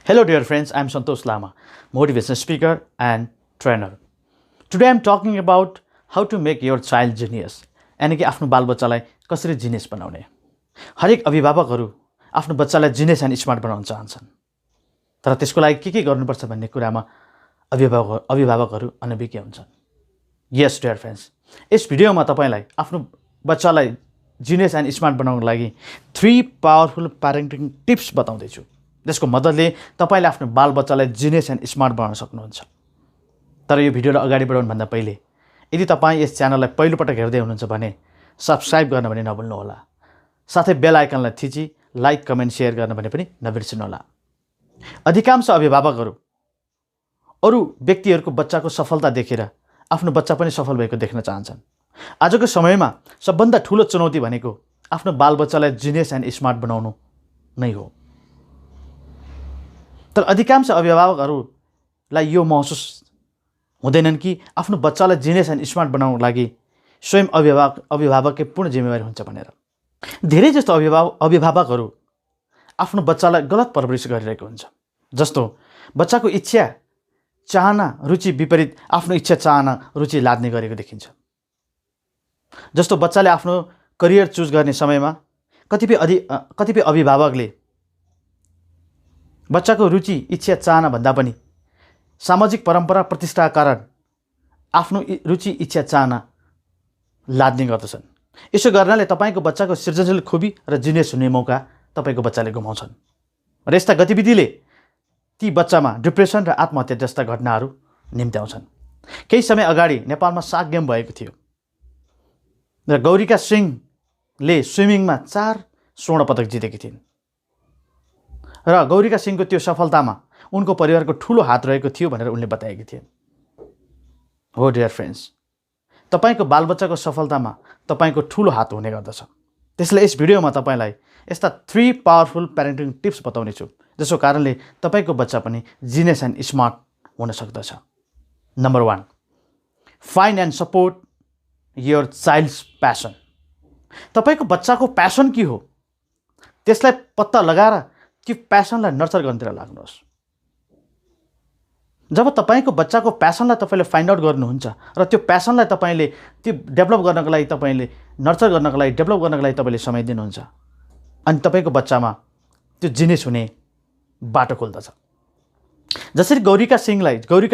Hello dear friends, I am Santosh Lama, motivational speaker and trainer. Today I am talking about how to make your child genius. यानी कि आफ्नो बालबच्चालाई कसरी genius बनाउने। हरेक अभिभावकहरू आफ्नो बच्चालाई जिनियस एन्ड स्मार्ट बनाउन चाहन्छन्। तर त्यसको लागि के गर्नुपर्छ भन्ने कुरामा अभिभावकहरू अनभिज्ञ हुन्छन्। यस डियर फ्रेन्ड्स, यस भिडियोमा तपाईलाई आफ्नो बच्चालाई जिनियस एन्ड स्मार्ट बनाउनको लागि 3 पावरफुल प्यारेन्टिङ टिप्स बताउँदै छु। जसको मद्दतले तपाईले आफ्नो बालबच्चालाई जिनियस एन्ड स्मार्ट बनाउन सक्नुहुन्छ। तर यो भिडियोलाई अगाडि बढाउनु भन्दा पहिले यदि तपाई यस च्यानललाई पहिलोपटक हेर्दै हुनुहुन्छ भने सब्स्क्राइब गर्न पनि नभुल्नु होला। साथै बेल आइकनलाई थिची लाइक, कमेन्ट, शेयर गर्न पनि नबिर्सनु होला। अधिकांश अभिभावकहरू अरू व्यक्तिहरूको बच्चाको सफलता देखेर आफ्नो बच्चा पनि सफल भएको देख्न चाहन्छन्। आजको समयमा सबभन्दा ठूलो चुनौती भनेको आफ्नो बालबच्चालाई जिनियस एन्ड स्मार्ट बनाउनु नै हो। तर अधिकांश अभिभावकहरूलाई यो महसुस हुँदैनन् कि आफ्नो बच्चालाई जिनियस एन्ड स्मार्ट बनाउनको लागि स्वयं अभिभावककै पूर्ण जिम्मेवारी हुन्छ भनेर। धेरै जस्तो अभिभावकहरू आफ्नो बच्चालाई गलत परवरिश गरिरहेको हुन्छ। जस्तो बच्चाको इच्छा, चाहना, रुचि विपरीत आफ्नो इच्छा, चाहना, रुचि लाद्ने गरेको देखिन्छ। जस्तो बच्चाले आफ्नो करियर चुज गर्ने समयमा कतिपय अभिभावकले बच्चाको रुचि, इच्छा, चाहना भन्दा पनि सामाजिक परम्परा, प्रतिष्ठाका कारण आफ्नो रुचि, इच्छा, चाहना लाद्ने गर्दछन्। यसो गर्नाले तपाईको बच्चाको सृजनशील खुबी र जिनियस हुने मौका तपाईको बच्चाले गुमाउँछन्। र यस्ता गतिविधिले ती बच्चामा डिप्रेसन र आत्महत्या जस्ता घटनाहरू निम्त्याउँछन्। केही समय अगाडि नेपालमा साग गेम भएको थियो र गौरीका सिंहले स्विमिङमा 4 स्वर्ण पदक जितेकी थिइन्। र गौरीका सिंहको त्यो सफलतामा उनको परिवारको ठूलो हात रहेको थियो भनेर उनले बताएकी थिइन्। हो डियर फ्रेन्ड्स, तपाईको बालबच्चाको सफलतामा तपाईको ठूलो हात हुने गर्दछ। त्यसैले यस भिडियोमा तपाईलाई यस्ता 3 पावरफुल प्यारेन्टिङ टिप्स बताउने छु जसको कारणले तपाईको बच्चा पनि जिनियस एन्ड स्मार्ट हुन सक्दछ। Number 1, find and support your child's passion. तपाईको बच्चाको प्यासन के हो त्यसलाई पत्ता लगाएर त्यो प्यासनलाई नर्चर गर्नतिर लाग्नुहोस्। जब तपाईको बच्चाको प्यासनलाई तपाईले फाइन्ड आउट गर्नुहुन्छ र त्यो प्यासनलाई तपाईले त्यो डेभलप गर्नको लागि, तपाईले नर्चर गर्नको लागि, डेभलप गर्नको लागि तपाईले समय दिनुहुन्छ, अनि तपाईको बच्चामा त्यो जिनियस हुने बाटो खुल्दछ। जसरी गौरीका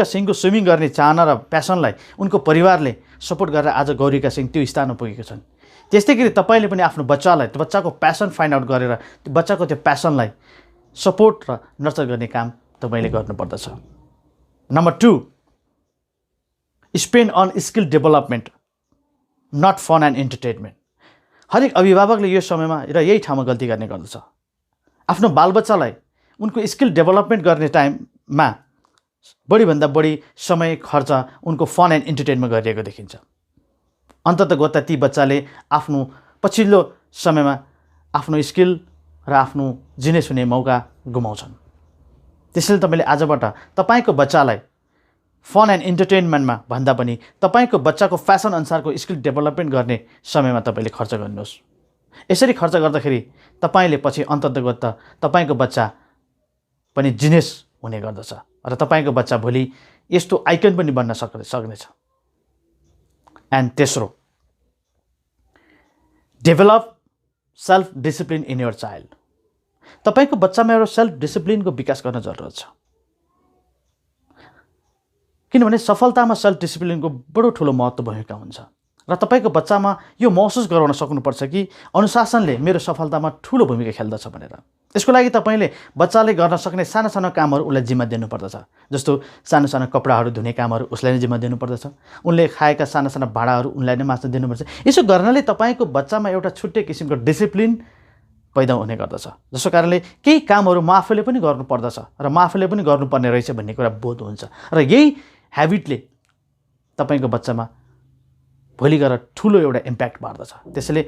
सिंहको स्विमिङ गर्ने चाहना र प्यासनलाई उनको परिवारले सपोर्ट गरेर आज गौरीका सिंह त्यो स्थानमा पुगेको छन्, त्यस्तै गरी तपाईले पनि आफ्नो बच्चाको प्यासन फाइन्ड आउट गरेर त्यो बच्चाको त्यो प्यासनलाई सपोर्ट र नर्चर गर्ने काम तपाईले गर्नुपर्दछ। Number 2, spend on skill development, not fun and entertainment. हरेक अभिभावकले यो समयमा र यही ठाउँमा गल्ती गर्ने गर्दछ। आफ्नो बालबच्चालाई उनको स्किल डेभलपमेन्ट गर्ने टाइममा बढीभन्दा बढी समय खर्च उनको फन एन्ड इन्टरटेनमेन्ट गरिएको देखिन्छ। अन्ततः ती बच्चाले आफ्नो पछिल्लो समयमा आफ्नो स्किल र आफ्नो जिनियस हुने मौका गुमाउँछन्। त्यसैले तपाईले आजबाट तपाईको बच्चालाई फन एन्ड इन्टरटेनमेन्टमा भन्दा पनि तपाईको बच्चाको फ्यासन अनुसारको स्किल डेभलपमेन्ट गर्ने समयमा तपाईले खर्च गर्नुहोस्। यसरी खर्च गर्दाखेरि तपाईले पछि अन्ततः तपाईको बच्चा पनि जिनियस हुने गर्दछ र तपाईको बच्चा भोलि यस्तो आइकन पनि बन्न सक्नेछ। एन्ड तेस्रो, develop self discipline in your child. तपाईको बच्चामा एउटा सेल्फ डिसिप्लिनको विकास गर्न जरुरत छ। किनभने सफलतामा सेल्फ डिसिप्लिनको बडो ठूलो महत्त्व भूमिका हुन्छ र तपाईको बच्चामा यो महसुस गराउन सक्नुपर्छ कि अनुशासनले मेरो सफलतामा ठूलो भूमिका खेल्दछ भनेर। यसको लागि तपाईले बच्चाले गर्न सक्ने साना साना कामहरू उसलाई जिम्मा दिनुपर्दछ। जस्तो सानो सानो कपडाहरू धुने कामहरू उसलाई नै जिम्मा दिनुपर्दछ। उनले खाएका साना साना भाँडाहरू उनलाई नै माझ्न दिनुपर्छ। यसो गर्नाले तपाईको बच्चामा एउटा छुट्टै किसिमको डिसिप्लिन पैदा हुने गर्दछ, जसको कारणले केही कामहरू म आफैले पनि गर्नुपर्दछ र म आफैले पनि गर्नुपर्ने रहेछ भन्ने कुरा बोध हुन्छ र यही ह्याबिटले तपाईको बच्चामा भोलि गएर ठूलो एउटा इम्प्याक्ट पार्दछ। त्यसैले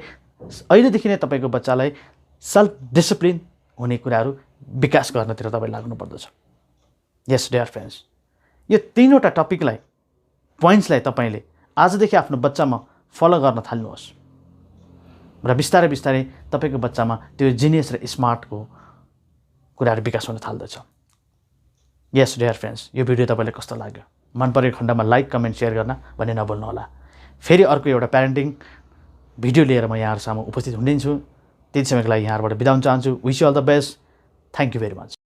अहिलेदेखि नै तपाईको बच्चालाई सेल्फ डिसिप्लिन हुने कुराहरू विकास गर्नतिर तपाईले लाग्नुपर्दछ। यस डियर फ्रेन्ड्स, यो 3वटा टपिकलाई, पोइन्ट्सलाई तपाईले आजदेखि आफ्नो बच्चामा फलो गर्न थाल्नुहोस् र बिस्तारै बिस्तारै तपाईको बच्चामा त्यो जिनियस र स्मार्टको कुराहरू विकास हुन थाल्दछ। यस डियर फ्रेन्ड्स, यो भिडियो तपाईँलाई कस्तो लाग्यो? मन परेको खण्डमा लाइक, कमेन्ट, सेयर गर्न भन्ने नभुल्नुहोला। फेरि अर्को एउटा प्यारेन्टिङ भिडियो लिएर म यहाँहरूसँग उपस्थित हुनेछु। त्यतिसम्मको लागि यहाँबाट बिदा हुन चाहन्छु। Wish you all the best. Thank you very much.